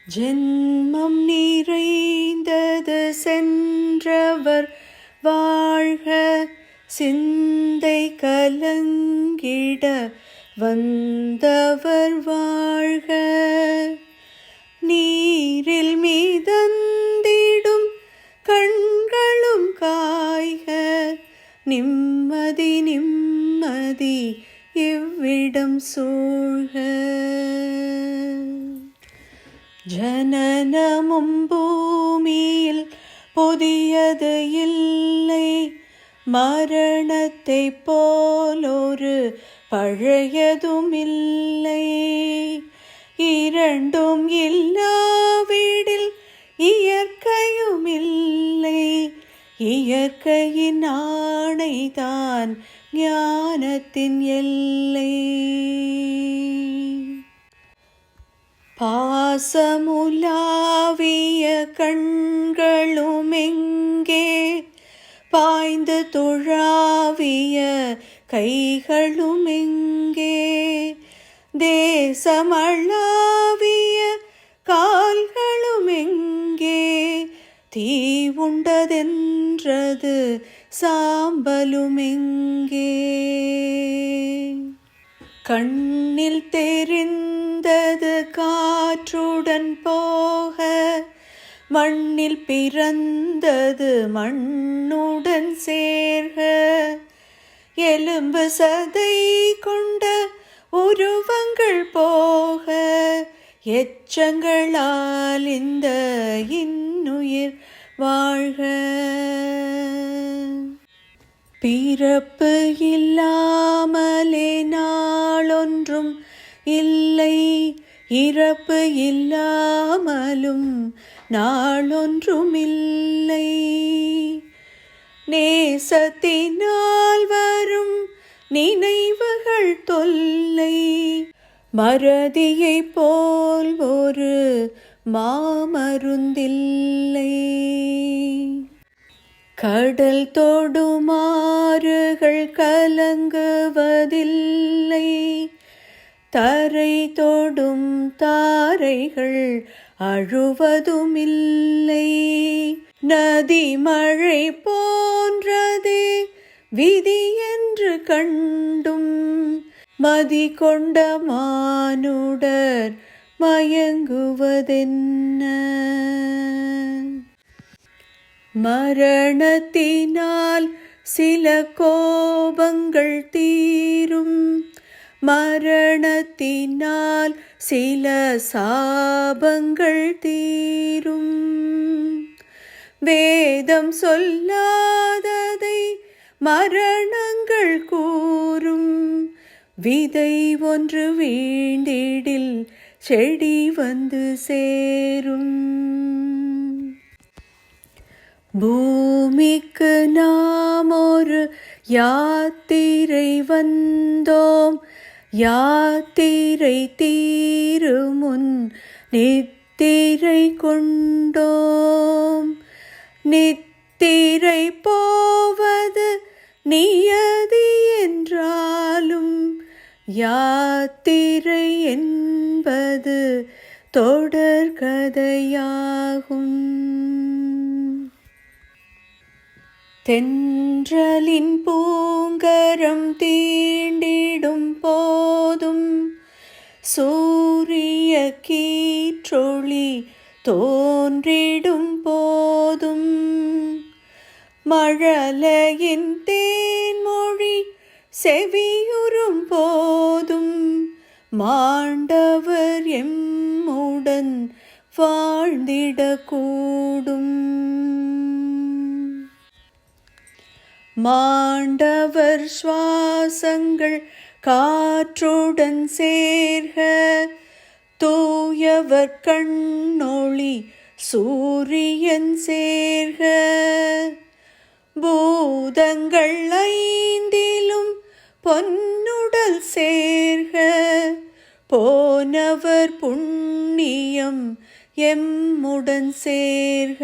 ஜென்மம் நிறைந்தது சென்றவர் வாழ்க, சிந்தை கலங்கிட வந்தவர் வாழ்க. நீரில் மிதந்திடும் கண்களும் காய்க, நிம்மதி நிம்மதி இவ்விடம் சூழ்க. ஜனனமும் பூமியில் புதியது இல்லை, மரணத்தை போலொரு பழையதும் இல்லை. இரண்டும் இல்லாவிடில் இயற்கையும் இல்லை, இயற்கையின் ஆணைதான் ஞானத்தின் எல்லை. பாசமுலாவிய கண்களும் எங்கே, பாய்ந்து துழாவிய கைகளும் எங்கே, தேசமளாவிய கால்களும் எங்கே, தீ உண்டதென்றது சாம்பலும் எங்கே. கண்ணில் தெரிந்தது காற்றுடன் போக, மண்ணில் பிறந்தது மண்ணுடன் சேர்க. எலும்பு சதை கொண்ட உருவங்கள் போக, எச்சங்களால் இந்த இன்னுயிர் வாழ்க. பிறப்பு இல்லாமலே நாளொன்றும் இல்லை, இறப்பு இல்லாமலும் நாளொன்றும் இல்லை. நேசத்தினால் வரும் நினைவுகள் தொல்லை, மறதியை போல் ஒரு மாமருந்தில்லை. கடல் தொடுமாறுகள் கலங்குவதில்லை, தரை தொடும் தாரைகள் அழுவதுமில்லை. நதி மழை போன்றதே விதி என்று கண்டும், மதி கொண்ட மானுடர் மயங்குவதென்ன. மரணத்தினால் சில கோபங்கள் தீரும், மரணத்தினால் சில சாபங்கள் தீரும். வேதம் சொல்லாததை மரணங்கள் கூறும், விதை ஒன்று வீண்டிடில் செடி வந்து சேரும். பூமிக்கு நாம் ஒரு யாத்திரை வந்தோம், யாத்திரை தீருமுன் நித்திரை கொண்டோம். நித்திரை போவது நியதி என்றாலும், யாத்திரை என்பது தொடர்கதையாகும். தென்றலின் பூங்கரம் தீண்டிடும் போதும், சூரிய கீற்றொளி தோன்றிடும் போதும், மழலையின் தேன்மொழி செவியுறும் போதும், மாண்டவர் எம்முடன் வாழ்ந்திடக்கூடும். மாண்டவர் சுவாசங்கள் காற்றுடன் சேர்க, தூயவர் கண்ணொளி சூரியன் சேர்க. பூதங்கள் ஐந்திலும் பொன்னுடல் சேர்க, போனவர் புண்ணியம் எம்முடன் சேர்க.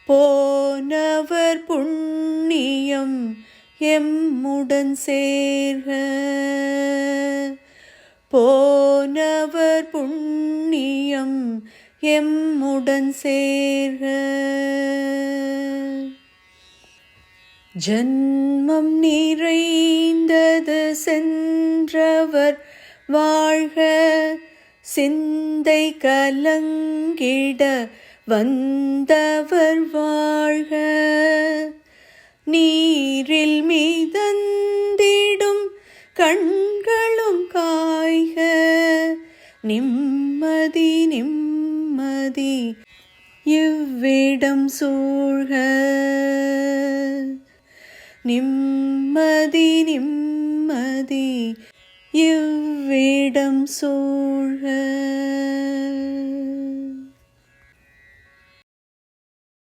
போனவர் புண்ணியம் எம்முடன் சேர்க. போனவர் சென்றவர் புண்ணியம் எம்முடன் சேர்க. ஜன்மம் நிறைந்தது சென்றவர் வாழ்க, சிந்தை கலங்கிட வந்தவர் வாழ்க. நீரில் மிதந்திடும் கண்களும் காய்க, நிம்மதி நிம்மதி இவ்விடம் சூழ்க. நிம்மதி நிம்மதி இவ்விடம் சூழ்க.